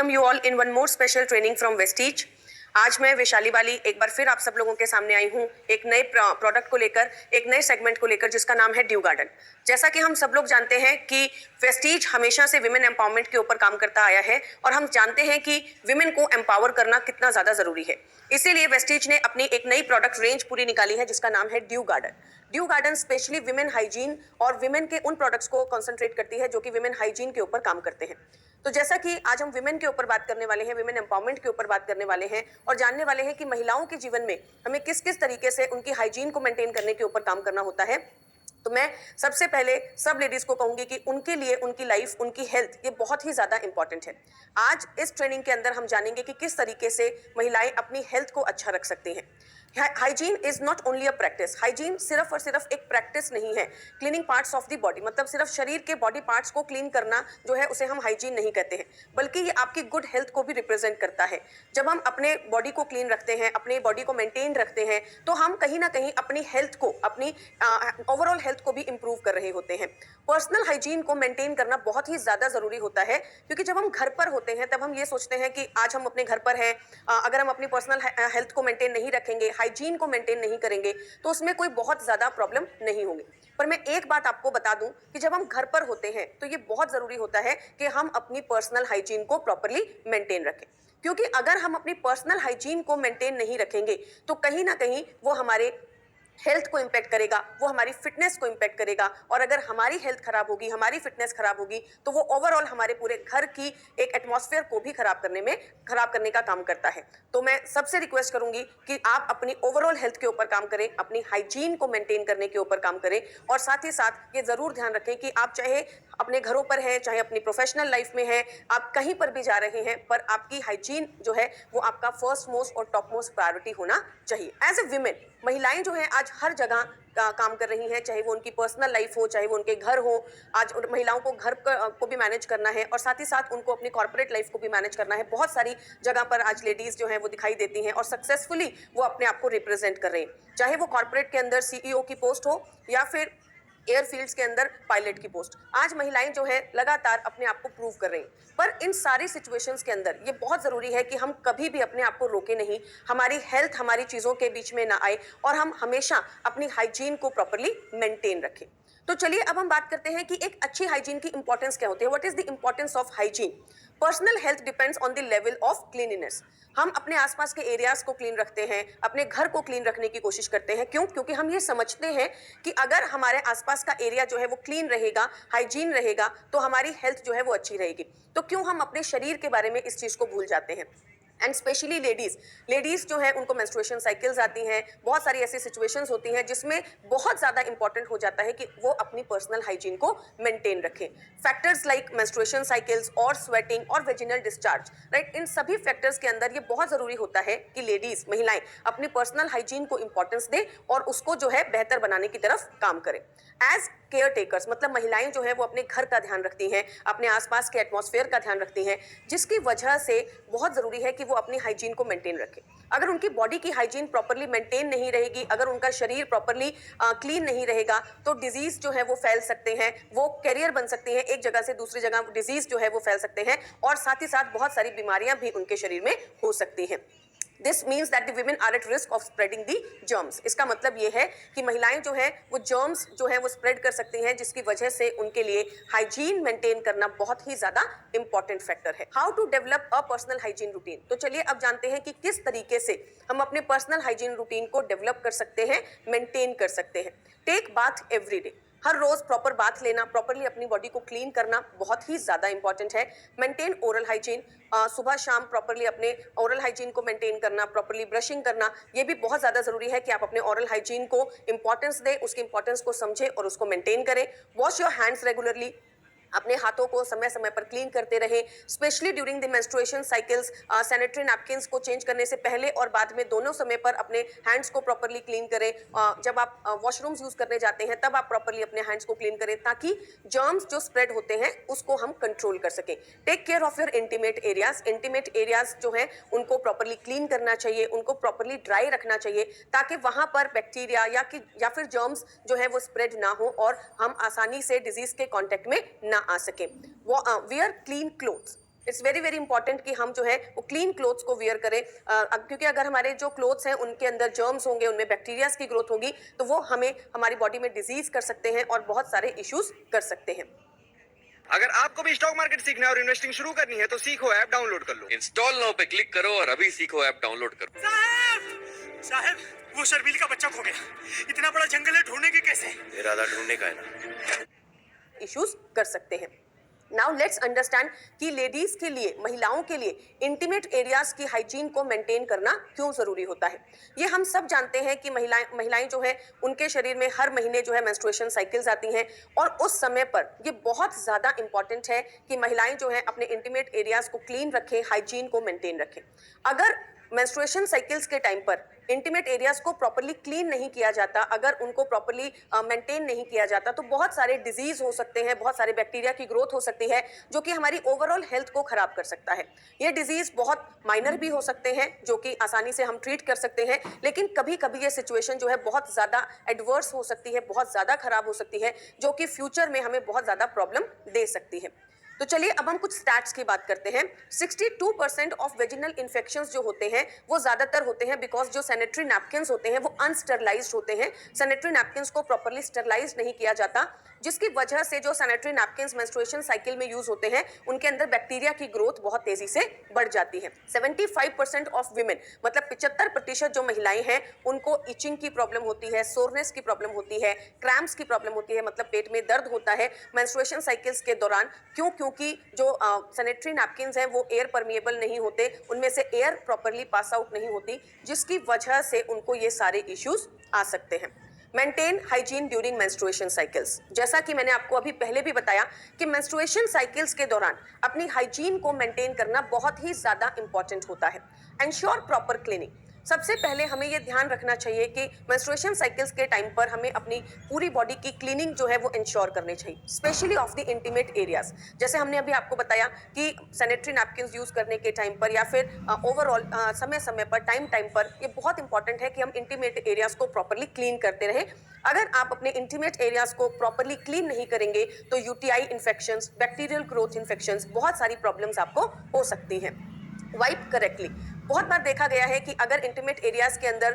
welcome you all in one more special training from Vestige। आज मैं वैशाली वाली एक बार फिर आप सब लोगों के सामने आई हूँ एक नए प्रोडक्ट को लेकर, एक नए सेगमेंट को लेकर जिसका नाम है ड्यू गार्डन। जैसा कि हम सब लोग जानते हैं कि वेस्टीज हमेशा से विमेन एम्पावरमेंट के ऊपर काम करता आया है और हम जानते हैं कि विमेन को एम्पावर करना कितना ज़्यादा ज़रूरी है। इसीलिए वेस्टीज ने अपनी एक नई प्रोडक्ट रेंज पूरी निकाली है जिसका नाम है due garden. Due garden specially women hygiene और विमेन के उन प्रोडक्ट्स को कॉन्सेंट्रेट करती है जो कि विमेन हाइजीन के ऊपर काम करते हैं। तो जैसा कि आज हम विमेन के ऊपर बात करने वाले हैं, विमेन एम्पावरमेंट के ऊपर बात करने वाले हैं और जानने वाले हैं कि महिलाओं के जीवन में हमें किस किस तरीके से उनकी हाइजीन को मेंटेन करने के ऊपर काम करना होता है। तो मैं सबसे पहले सब लेडीज को कहूंगी कि उनके लिए उनकी लाइफ, उनकी हेल्थ ये बहुत ही ज़्यादा इंपॉर्टेंट है। आज इस ट्रेनिंग के अंदर हम जानेंगे कि किस तरीके से महिलाएं अपनी हेल्थ को अच्छा रख सकती हैं। Hygiene is not only a practice. Hygiene सिर्फ और सिर्फ एक प्रैक्टिस नहीं है। Cleaning parts of the body मतलब सिर्फ शरीर के बॉडी पार्ट्स को क्लीन करना जो है उसे हम हाइजीन नहीं कहते हैं, बल्कि ये आपकी गुड हेल्थ को भी रिप्रेजेंट करता है। जब हम अपने बॉडी को क्लीन रखते हैं, अपने बॉडी को मेंटेन रखते हैं, तो हम कहीं ना कहीं अपनी हेल्थ को, अपनी ओवरऑल हेल्थ को भी इंप्रूव कर रहे होते हैं। पर्सनल हाइजीन को मेंटेन करना बहुत ही ज़्यादा ज़रूरी होता है, क्योंकि जब हम घर पर होते हैं तब हम ये सोचते हैं कि आज हम अपने घर पर हैं, अगर हम अपनी पर्सनल हेल्थ को मेंटेन नहीं रखेंगे, हाइजीन को मेंटेन नहीं करेंगे, तो उसमें कोई बहुत ज़्यादा प्रॉब्लम नहीं होगी। पर मैं एक बात आपको बता दूं कि जब हम घर पर होते हैं तो ये बहुत ज़रूरी होता है कि हम अपनी पर्सनल हाइजीन को प्रॉपरली मेंटेन रखें, क्योंकि अगर हम अपनी पर्सनल हाइजीन को मेंटेन नहीं रखेंगे तो कहीं ना कहीं वो हमारे हेल्थ को इम्पैक्ट करेगा, वो हमारी फिटनेस को इम्पैक्ट करेगा। और अगर हमारी हेल्थ खराब होगी, हमारी फिटनेस खराब होगी, तो वो ओवरऑल हमारे पूरे घर की एक एटमॉस्फेयर को भी खराब करने का काम करता है। तो मैं सबसे रिक्वेस्ट करूंगी कि आप अपनी ओवरऑल हेल्थ के ऊपर काम करें, अपनी हाइजीन को मेंटेन करने के ऊपर काम करें और साथ ही साथ ये जरूर ध्यान रखें कि आप चाहे अपने घरों पर हैं, चाहे अपनी प्रोफेशनल लाइफ में हैं, आप कहीं पर भी जा रहे हैं, पर आपकी हाइजीन जो है वो आपका फर्स्ट मोस्ट और टॉप मोस्ट प्रायोरिटी होना चाहिए। एज ए विमेन महिलाएं जो है आज हर जगह काम कर रही हैं, चाहे वो उनकी पर्सनल लाइफ हो, चाहे वो उनके घर हो। आज महिलाओं को घर को भी मैनेज करना है और साथ ही साथ उनको अपनी कॉर्पोरेट लाइफ को भी मैनेज करना है। बहुत सारी जगह पर आज लेडीज जो है वो दिखाई देती हैं और सक्सेसफुली वो अपने आप को रिप्रेजेंट कर रही हैं, चाहे वो कॉर्पोरेट के अंदर सीईओ की पोस्ट हो या फिर एयरफील्ड्स के अंदर पायलट की पोस्ट। आज महिलाएं जो है लगातार अपने आप को प्रूव कर रही हैं। पर इन सारी सिचुएशंस के अंदर ये बहुत ज़रूरी है कि हम कभी भी अपने आप को रोके नहीं, हमारी हेल्थ हमारी चीज़ों के बीच में ना आए और हम हमेशा अपनी हाइजीन को प्रॉपरली मेंटेन रखें। तो चलिए अब हम बात करते हैं कि एक अच्छी हाइजीन की इंपॉर्टेंस क्या होती है। What is the importance of hygiene? Personal health depends on the level of cleanliness. हम अपने आसपास के एरियाज को क्लीन रखते हैं, अपने घर को क्लीन रखने की कोशिश करते हैं। क्यों? क्योंकि हम ये समझते हैं कि अगर हमारे आसपास का एरिया जो है वो क्लीन रहेगा, हाइजीन रहेगा, तो हमारी हेल्थ जो है वो अच्छी रहेगी। तो क्यों हम अपने शरीर के बारे में इस चीज़ को भूल जाते हैं? एंड स्पेशली लेडीज़ जो है उनको मेंस्ट्रुएशन साइकिल्स आती हैं, बहुत सारी ऐसी सिचुएशंस होती हैं जिसमें बहुत ज़्यादा इंपॉर्टेंट हो जाता है कि वो अपनी पर्सनल हाइजीन को मेंटेन रखें। फैक्टर्स लाइक मेंस्ट्रुएशन साइकिल्स और स्वेटिंग और वेजिनल डिस्चार्ज, राइट, इन सभी फैक्टर्स के अंदर ये बहुत ज़रूरी होता है कि लेडीज़, महिलाएं अपनी पर्सनल हाइजीन को इंपॉर्टेंस दें और उसको जो है बेहतर बनाने की तरफ काम करें। एज केयर टेकर्स मतलब महिलाएं जो है वो अपने घर का ध्यान रखती हैं, अपने आसपास के एटमॉस्फेयर का ध्यान रखती हैं, जिसकी वजह से बहुत ज़रूरी है कि वो अपनी हाइजीन को मेंटेन रखें। अगर उनकी बॉडी की हाइजीन प्रॉपरली मेंटेन नहीं रहेगी, अगर उनका शरीर प्रॉपरली क्लीन नहीं रहेगा, तो डिजीज़ जो है वो फैल सकते हैं, वो कैरियर बन सकती हैं, एक जगह से दूसरी जगह डिजीज़ जो है वो फैल सकते हैं और साथ ही साथ बहुत सारी बीमारियां भी उनके शरीर में हो सकती हैं। This means that the women are at risk of spreading the germs। इसका मतलब ये है कि महिलाएं जो है वो जर्म्स जो है वो स्प्रेड कर सकती हैं, जिसकी वजह से उनके लिए हाइजीन मेंटेन करना बहुत ही ज़्यादा इंपॉर्टेंट फैक्टर है। How to develop a personal hygiene routine? तो चलिए अब जानते हैं कि किस तरीके से हम अपने पर्सनल हाइजीन रूटीन को डेवलप कर सकते हैं, मेंटेन कर सकते हैं। Take bath every day. हर रोज प्रॉपर बाथ लेना, प्रॉपरली अपनी बॉडी को क्लीन करना बहुत ही ज़्यादा इंपॉर्टेंट है। मेंटेन ओरल हाइजीन, सुबह शाम प्रॉपरली अपने ओरल हाइजीन को मेंटेन करना, प्रॉपरली ब्रशिंग करना, ये भी बहुत ज़्यादा ज़रूरी है कि आप अपने ओरल हाइजीन को इंपॉर्टेंस दें, उसकी इंपॉर्टेंस को समझें और उसको मेंटेन करें। वॉश योर हैंड्स रेगुलरली, अपने हाथों को समय समय पर क्लीन करते रहें, specially during the menstruation cycles. Sanitary napkins को चेंज करने से पहले और बाद में दोनों समय पर अपने हैंड्स को प्रॉपरली क्लीन करें। जब आप वॉशरूम्स यूज़ करने जाते हैं तब आप प्रॉपरली अपने हैंड्स को क्लीन करें, ताकि जर्म्स जो स्प्रेड होते हैं उसको हम कंट्रोल कर सकें। Take care of your intimate areas. Intimate areas जो हैं उनको प्रॉपरली क्लीन करना चाहिए, उनको प्रॉपरली ड्राई रखना चाहिए, ताकि वहाँ पर बैक्टीरिया या फिर जर्म्स जो है वो स्प्रेड ना हो और हम आसानी से डिजीज के कॉन्टेक्ट में ना आ सके। Where clean clothes. It's very very important कि हम जो है वो क्लीन क्लोथ्स को वियर करें, क्योंकि अगर हमारे जो क्लोथ्स हैं उनके अंदर जर्म्स होंगे, उनमें बैक्टीरियाज की ग्रोथ होगी, तो वो हमें हमारी बॉडी में डिजीज कर सकते हैं और बहुत सारे इश्यूज कर सकते हैं। अगर आपको भी स्टॉक मार्केट सीखना है और इन्वेस्टिंग शुरू करनी है तो सीखो ऐप डाउनलोड कर लो। इंस्टॉल नाउ पे क्लिक करो और अभी सीखो ऐप डाउनलोड करो। साहब वो शर्मीली का बच्चा खो गया। इतना बड़ा जंगल है, ढूंढेंगे कैसे? इरादा ढूंढने का है ना। इश्यूज कर सकते हैं। नाउ लेट्स अंडरस्टैंड कि लेडीज के लिए, महिलाओं के लिए इंटीमेट एरियाज की हाइजीन को मेंटेन करना क्यों जरूरी होता है। ये हम सब जानते हैं कि महिलाएं जो है उनके शरीर में हर महीने जो है मेंस्ट्रुएशन साइकिल्स आती हैं, और उस समय पर ये बहुत ज्यादा इंपॉर्टेंट है कि महिलाएं जो है अपने इंटीमेट एरियाज को क्लीन रखें, हाइजीन को मेंटेन रखें। अगर मेंस्ट्रुएशन साइकिल्स के टाइम पर इंटीमेट एरियाज को प्रॉपर्ली क्लीन नहीं किया जाता, अगर उनको प्रॉपर्ली मेंटेन नहीं किया जाता, तो बहुत सारे डिजीज हो सकते हैं, बहुत सारे बैक्टीरिया की ग्रोथ हो सकती है जो कि हमारी ओवरऑल हेल्थ को खराब कर सकता है। ये डिजीज बहुत माइनर भी हो सकते हैं जो कि आसानी से हम ट्रीट कर सकते हैं, लेकिन कभी कभी ये सिचुएशन जो है बहुत ज्यादा एडवर्स हो सकती है, बहुत ज्यादा खराब हो सकती है, जो कि फ्यूचर में हमें बहुत ज्यादा प्रॉब्लम दे सकती है। तो चलिए अब हम कुछ स्टैट्स की बात करते हैं। 62% ऑफ वेजिनल इन्फेक्शंस जो होते हैं वो ज्यादातर होते हैं बिकॉज जो सैनिटरी नैपकिन्स होते हैं वो अनस्टरलाइज्ड होते हैं। सैनिटरी नैपकिन्स को प्रॉपर्ली स्टरलाइज नहीं किया जाता, जिसकी वजह से जो सैनिटरी नैपकिन्स मेंस्ट्रुएशन साइकिल में यूज होते हैं उनके अंदर बैक्टीरिया की ग्रोथ बहुत तेजी से बढ़ जाती है। 75% ऑफ विमेन, मतलब 75% जो महिलाएं हैं उनको इचिंग की प्रॉब्लम होती है, सोरनेस की प्रॉब्लम होती है, क्रैम्प्स की प्रॉब्लम होती है, मतलब पेट में दर्द होता है मेंस्ट्रुएशन साइकिल्स के दौरान। क्योंकि जो सैनिटरी नैपकिन्स हैं वो एयर परमिएबल नहीं होते, उनमें से एयर प्रॉपर्ली पास आउट नहीं होती, जिसकी वजह से उनको ये सारे इश्यूज आ सकते हैं। Maintain hygiene during menstruation cycles. जैसा कि मैंने आपको अभी पहले भी बताया कि मेंस्ट्रुएशन साइकिल्स के दौरान अपनी हाइजीन को मेंटेन करना बहुत ही ज्यादा इंपॉर्टेंट होता है। Ensure proper cleaning. सबसे पहले हमें यह ध्यान रखना चाहिए कि मेंस्ट्रुएशन साइकिल्स के टाइम पर हमें अपनी पूरी बॉडी की क्लीनिंग जो है वो इंश्योर करनी चाहिए, specially of the intimate areas. जैसे हमने अभी आपको बताया कि सैनिटरी नैपकिन्स यूज करने के टाइम पर या फिर ओवरऑल समय समय पर, टाइम पर, ये बहुत इंपॉर्टेंट है कि हम इंटीमेट एरियाज को प्रॉपर्ली क्लीन करते रहें। अगर आप अपने इंटीमेट एरियाज को प्रॉपर्ली क्लीन नहीं करेंगे तो UTI infections, bacterial growth infections, बहुत सारी प्रॉब्लम्स आपको हो सकती हैं। Wipe correctly. बहुत बार देखा गया है कि अगर इंटीमेट एरियाज के अंदर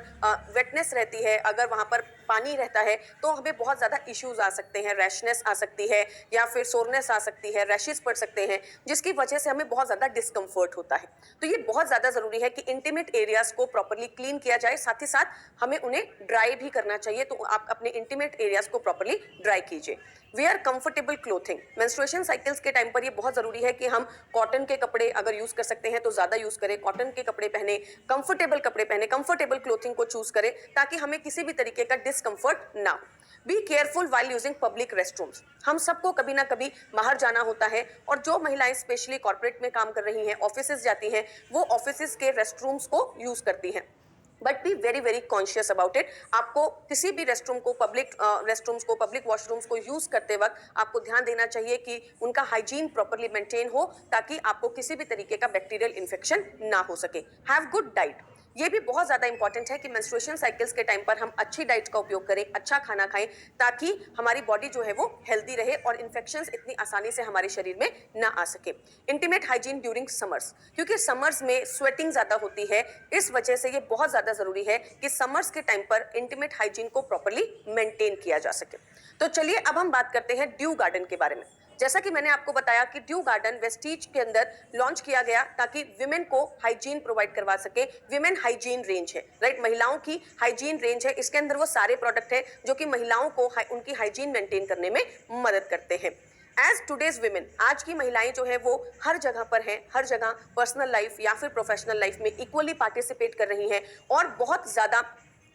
वेटनेस रहती है, अगर वहाँ पर पानी रहता है, तो हमें बहुत ज़्यादा इश्यूज आ सकते हैं, रैशनेस आ सकती है या फिर सोरनेस आ सकती है, रैशेस पड़ सकते हैं, जिसकी वजह से हमें बहुत ज़्यादा डिस्कम्फर्ट होता है। तो ये बहुत ज़्यादा ज़रूरी है कि इंटीमेट एरियाज को प्रॉपर्ली क्लीन किया जाए, साथ ही साथ हमें उन्हें ड्राई भी करना चाहिए। तो आप अपने इंटीमेट एरियाज को प्रॉपर्ली ड्राई कीजिए। Wear comfortable clothing. Menstruation cycles के टाइम पर ये बहुत ज़रूरी है कि हम कॉटन के कपड़े अगर यूज़ कर सकते हैं तो ज़्यादा यूज़ करें, कॉटन के कपड़े पहने, कंफर्टेबल कपड़े पहने, कंफर्टेबल क्लोथिंग को चूज करें ताकि हमें किसी भी तरीके का डिस्कम्फर्ट ना हो। Be careful while using public restrooms. हम सबको कभी ना कभी बाहर जाना होता है, और जो महिलाएं स्पेशली कॉर्पोरेट में काम कर रही हैं, ऑफिसेज जाती हैं, वो ऑफिसेज के रेस्टरूम्स को यूज करती हैं। But be very very conscious about it. आपको किसी भी रेस्टरूम को, पब्लिक रेस्टरूम्स को, पब्लिक वॉशरूम्स को यूज करते वक्त आपको ध्यान देना चाहिए कि उनका हाइजीन प्रॉपर्ली मेंटेन हो ताकि आपको किसी भी तरीके का बैक्टीरियल इन्फेक्शन ना हो सके। Have good diet. ये भी बहुत ज़्यादा इंपॉर्टेंट है कि मेंस्ट्रुएशन साइकिल्स के टाइम पर हम अच्छी डाइट का उपयोग करें, अच्छा खाना खाएं, ताकि हमारी बॉडी जो है वो हेल्दी रहे और इन्फेक्शंस इतनी आसानी से हमारे शरीर में ना आ सके। Intimate hygiene during summers. क्योंकि समर्स में स्वेटिंग ज़्यादा होती है, इस वजह से ये बहुत ज़्यादा ज़रूरी है कि समर्स के टाइम पर इंटीमेट हाइजीन को प्रॉपर्ली मेंटेन किया जा सके। तो चलिए अब हम बात करते हैं ड्यू गार्डन के बारे में। जैसा कि मैंने आपको बताया कि ड्यू गार्डन वेस्टीज के अंदर लॉन्च किया गया ताकि विमेन को हाइजीन प्रोवाइड करवा सके। विमेन हाइजीन रेंज है, राइट, महिलाओं की हाइजीन रेंज है। इसके अंदर वो सारे प्रोडक्ट हैं जो कि महिलाओं को उनकी हाइजीन मेंटेन करने में मदद करते हैं। एज टूडेज विमेन, आज की महिलाएं जो है वो हर जगह पर हैं, हर जगह पर्सनल लाइफ या फिर प्रोफेशनल लाइफ में इक्वली पार्टिसिपेट कर रही हैं और बहुत ज़्यादा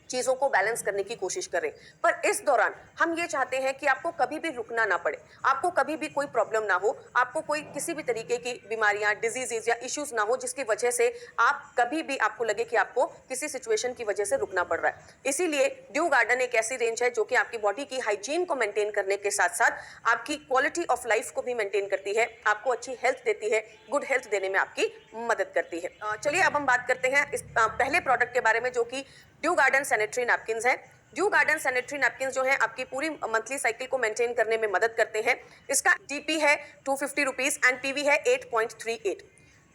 चीज़ों को बैलेंस करने की कोशिश करें। पर इस दौरान हम ये चाहते हैं कि आपको कभी भी रुकना ना पड़े, आपको कभी भी कोई प्रॉब्लम ना हो, आपको कोई किसी भी तरीके की बीमारियां, डिजीजेज या इश्यूज ना हो जिसकी वजह से आप कभी भी आपको लगे कि आपको किसी सिचुएशन की वजह से रुकना पड़ रहा है। इसीलिए ड्यू गार्डन एक ऐसी रेंज है जो कि आपकी बॉडी की हाइजीन को मेंटेन करने के साथ साथ आपकी क्वालिटी ऑफ लाइफ को भी मेंटेन करती है, आपको अच्छी हेल्थ देती है, गुड हेल्थ देने में आपकी मदद करती है। चलिए अब हम बात करते हैं इस पहले प्रोडक्ट के बारे में जो कि ड्यू गार्डन सैनिटरी नैपकिन्स है। ड्यू गार्डन सैनिटरी नैपकिन जो है आपकी पूरी मंथली साइकिल को मेंटेन करने में मदद करते हैं। इसका डीपी है 250 रुपीज एंड पीवी है 8.38।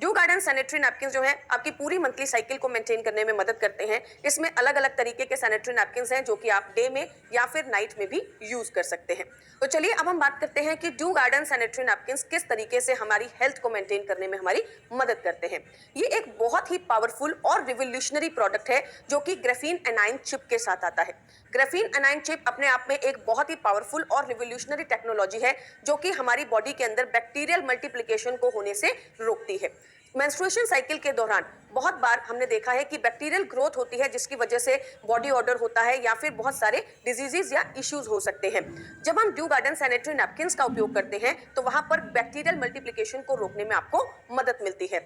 ड्यू गार्डन सैनिटरी नैपकिन जो है आपकी पूरी मंथली साइकिल को मेंटेन करने में मदद करते हैं। इसमें अलग अलग तरीके के सैनिटरी नैपकिन हैं जो कि आप डे में या फिर नाइट में भी यूज कर सकते हैं। तो चलिए अब हम बात करते हैं कि ड्यू गार्डन सैनिटरी नैपकिन किस तरीके से हमारी हेल्थ को मेंटेन करने में हमारी मदद करते हैं। ये एक बहुत ही पावरफुल और रिवोल्यूशनरी प्रोडक्ट है जो कि ग्राफीन एनाइन चिप के साथ आता है। ग्राफीन एनाइन चिप अपने आप में एक बहुत ही पावरफुल और रिवोल्यूशनरी टेक्नोलॉजी है जो कि हमारी बॉडी के अंदर बैक्टीरियल मल्टीप्लिकेशन को होने से रोकती है। मेंस्ट्रुएशन साइकिल के दौरान बहुत बार हमने देखा है कि बैक्टीरियल ग्रोथ होती है जिसकी वजह से बॉडी ऑर्डर होता है या फिर बहुत सारे डिजीजेस या इश्यूज हो सकते हैं। जब हम ड्यू गार्डन सैनिटरी नैपकिन्स का उपयोग करते हैं तो वहां पर बैक्टीरियल मल्टीप्लिकेशन को रोकने में आपको मदद मिलती है।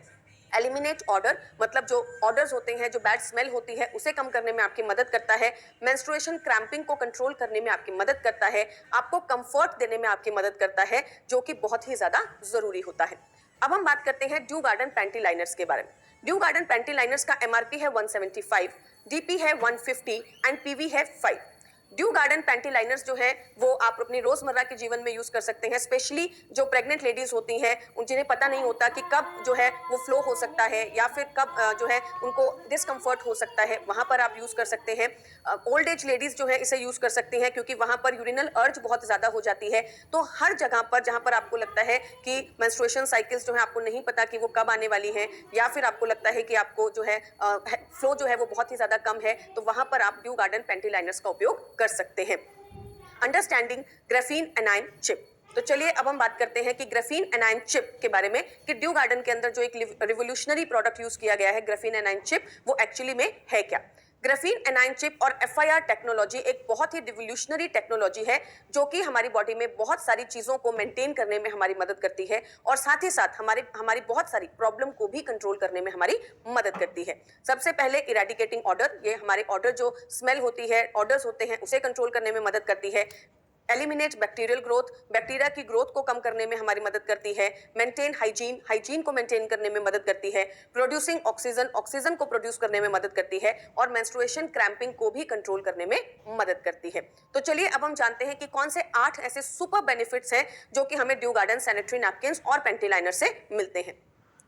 एलिमिनेट ऑर्डर मतलब जो ऑर्डर्स होते हैं, जो बैड स्मेल होती है, उसे कम करने में आपकी मदद करता है। मेंस्ट्रुएशन क्रैम्पिंग को कंट्रोल करने में आपकी मदद करता है। आपको कंफर्ट देने में आपकी मदद करता है जो कि बहुत ही ज्यादा जरूरी होता है। अब हम बात करते हैं ड्यू गार्डन पैंटी लाइनर्स के बारे में। ड्यू गार्डन पैंटी लाइनर्स का एमआरपी है 175, डीपी है 150 एंड पीवी है 5। ड्यू गार्डन पैंटी लाइनर्स जो है वो आप अपनी रोजमर्रा के जीवन में यूज कर सकते हैं। स्पेशली जो प्रेग्नेंट लेडीज होती हैं जिन्हें पता नहीं होता कि कब जो है वो फ्लो हो सकता है या फिर कब जो है उनको डिस्कम्फर्ट हो सकता है, वहां पर आप यूज कर सकते हैं। ओल्ड एज लेडीज जो है इसे यूज कर सकती हैं क्योंकि वहां पर यूरिनल अर्ज बहुत ज्यादा हो जाती है। तो हर जगह पर जहां पर आपको लगता है कि मेंस्ट्रुएशन साइकिल्स जो है आपको नहीं पता कि वो कब आने वाली हैं या फिर आपको लगता है कि आपको जो है फ्लो जो है वो बहुत ही ज्यादा कम है, तो वहां पर आप ड्यू गार्डन पैंटी लाइनर्स का उपयोग कर सकते हैं। Understanding graphene A9 chip. तो चलिए अब हम बात करते हैं कि ग्राफीन एनाइन चिप के बारे में कि ड्यू गार्डन के अंदर जो एक रिवोल्यूशनरी प्रोडक्ट यूज किया गया है ग्राफीन एनाइन चिप, वो एक्चुअली में है क्या। ग्राफीन एनाइन चिप और FIR टेक्नोलॉजी एक बहुत ही रिवोल्यूशनरी टेक्नोलॉजी है जो कि हमारी बॉडी में बहुत सारी चीजों को मेंटेन करने में हमारी मदद करती है और साथ ही साथ हमारी बहुत सारी प्रॉब्लम को भी कंट्रोल करने में हमारी मदद करती है। सबसे पहले इरेडिकेटिंग ऑर्डर, ये हमारे ऑर्डर जो स्मेल होती है, ऑर्डर्स होते हैं, उसे कंट्रोल करने में मदद करती है। एलिमिनेट बैक्टीरियल ग्रोथ, बैक्टीरिया की ग्रोथ को कम करने में हमारी मदद करती है। मेंटेन हाइजीन, हाइजीन को मेंटेन करने में मदद करती है। प्रोड्यूसिंग ऑक्सीजन, ऑक्सीजन को प्रोड्यूस करने में मदद करती है और मेंस्ट्रुएशन क्रैम्पिंग को भी कंट्रोल करने में मदद करती है। तो चलिए अब हम जानते हैं कि कौन से 8 ऐसे सुपर बेनिफिट्स हैं जो कि हमें ड्यू गार्डन सैनिटरी नैपकिन्स और पैंटी लाइनर से मिलते हैं।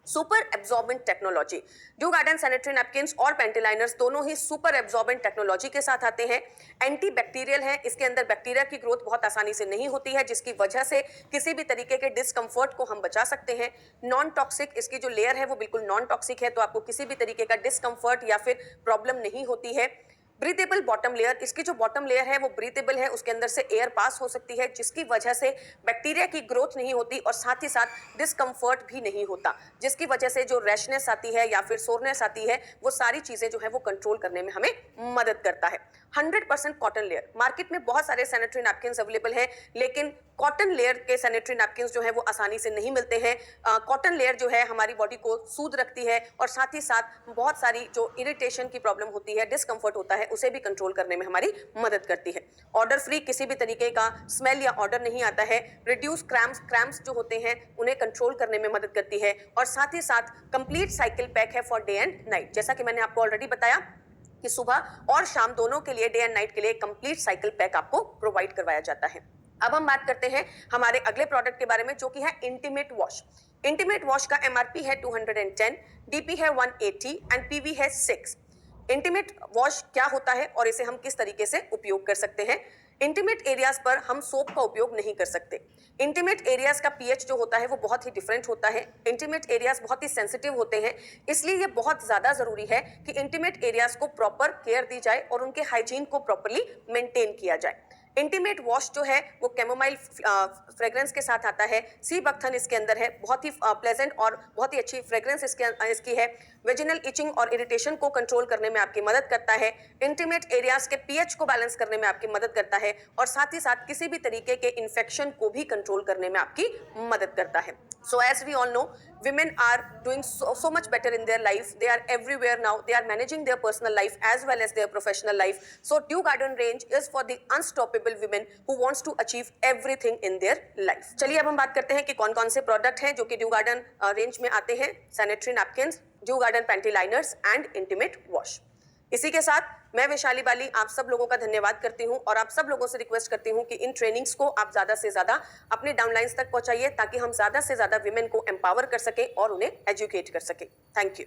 Super absorbent technology. Due garden sanitary napkins और पैंटी लाइनर्स दोनों ही सुपर एब्जॉर्बेंट टेक्नोलॉजी के साथ आते हैं। एंटी बैक्टीरियल है, इसके अंदर बैक्टीरिया की ग्रोथ बहुत आसानी से नहीं होती है जिसकी वजह से किसी भी तरीके के डिस्कम्फर्ट को हम बचा सकते हैं। नॉन टॉक्सिक, इसकी जो लेयर है वो बिल्कुल नॉन टॉक्सिक है, तो आपको किसी भी तरीके का डिस्कम्फर्ट या फिर प्रॉब्लम नहीं होती है। ब्रीथेबल बॉटम लेयर, इसकी जो बॉटम लेयर है वो ब्रीथेबल है, उसके अंदर से एयर पास हो सकती है जिसकी वजह से बैक्टीरिया की ग्रोथ नहीं होती और साथ ही साथ डिस्कम्फर्ट भी नहीं होता, जिसकी वजह से जो रैशनेस आती है या फिर सोरनेस आती है वो सारी चीजें जो है वो कंट्रोल करने में हमें मदद करता है। 100% कॉटन लेयर। मार्केट में बहुत सारे सैनिटरी नैपकिन्स अवेलेबल हैं लेकिन कॉटन लेयर के सैनिटरी नैपकिन्स जो है वो आसानी से नहीं मिलते हैं। कॉटन लेयर जो है हमारी बॉडी को सूद रखती है और साथ ही साथ बहुत सारी जो इरिटेशन की प्रॉब्लम होती है, डिस्कम्फर्ट होता है, उसे भी कंट्रोल करने में हमारी मदद करती है। ऑर्डर फ्री, किसी भी तरीके का स्मेल या ऑर्डर नहीं आता है। रिड्यूस क्रैम्प्स जो होते हैं उन्हें कंट्रोल करने में मदद करती है और साथ ही साथ कंप्लीट साइकिल पैक है फॉर डे एंड नाइट। जैसा कि मैंने आपको ऑलरेडी बताया कि सुबह और शाम दोनों के लिए, डे एंड नाइट के लिए कंप्लीट साइकिल पैक आपको प्रोवाइड करवाया जाता है। अब हम बात करते हैं हमारे अगले प्रोडक्ट के बारे में जो कि है इंटीमेट वॉश। इंटीमेट वॉश का एमआरपी है 210, डीपी है 180 एंड पीवी है 6। इंटीमेट वॉश क्या होता है और इसे हम किस तरीके से उपयोग कर सकते हैं। इंटीमेट एरियाज पर हम सोप का उपयोग नहीं कर सकते। इंटीमेट एरियाज का पीएच जो होता है वो बहुत ही डिफरेंट होता है। इंटीमेट एरियाज बहुत ही सेंसिटिव होते हैं, इसलिए ये बहुत ज्यादा जरूरी है कि इंटीमेट एरियाज को प्रॉपर केयर दी जाए और उनके हाइजीन को प्रॉपरली मेंटेन किया जाए। इंटीमेट वॉश जो है वो कैमोमाइल फ्रेग्रेंस के साथ आता है। सी बकथन इसके अंदर है, बहुत ही प्लेजेंट और बहुत ही अच्छी फ्रेग्रेंस इसकी है। वेजिनल इचिंग और इरिटेशन को कंट्रोल करने में आपकी मदद करता है। इंटीमेट एरियाज के पीएच को बैलेंस करने में आपकी मदद करता है और साथ ही साथ किसी भी तरीके के इन्फेक्शन को भी कंट्रोल करने में आपकी मदद करता है। So as we all know, women are doing so much better in their life. They are everywhere now. They are managing their personal life as well as their professional life. So Dew Garden range is for the unstoppable women who wants to achieve everything in their life. चलिए अब हम बात करते हैं कि कौन कौन से प्रोडक्ट हैं जो कि ड्यू गार्डन रेंज में आते हैं। Sanitary napkins, due garden panty liners and intimate wash. इसी के साथ मैं वैशाली बाली आप सब लोगों का धन्यवाद करती हूं और आप सब लोगों से रिक्वेस्ट करती हूं कि इन ट्रेनिंग्स को आप ज़्यादा से ज़्यादा अपने डाउनलाइंस तक पहुंचाइए ताकि हम ज़्यादा से ज़्यादा विमेन को एम्पावर कर सकें और उन्हें एजुकेट कर सकें। Thank you.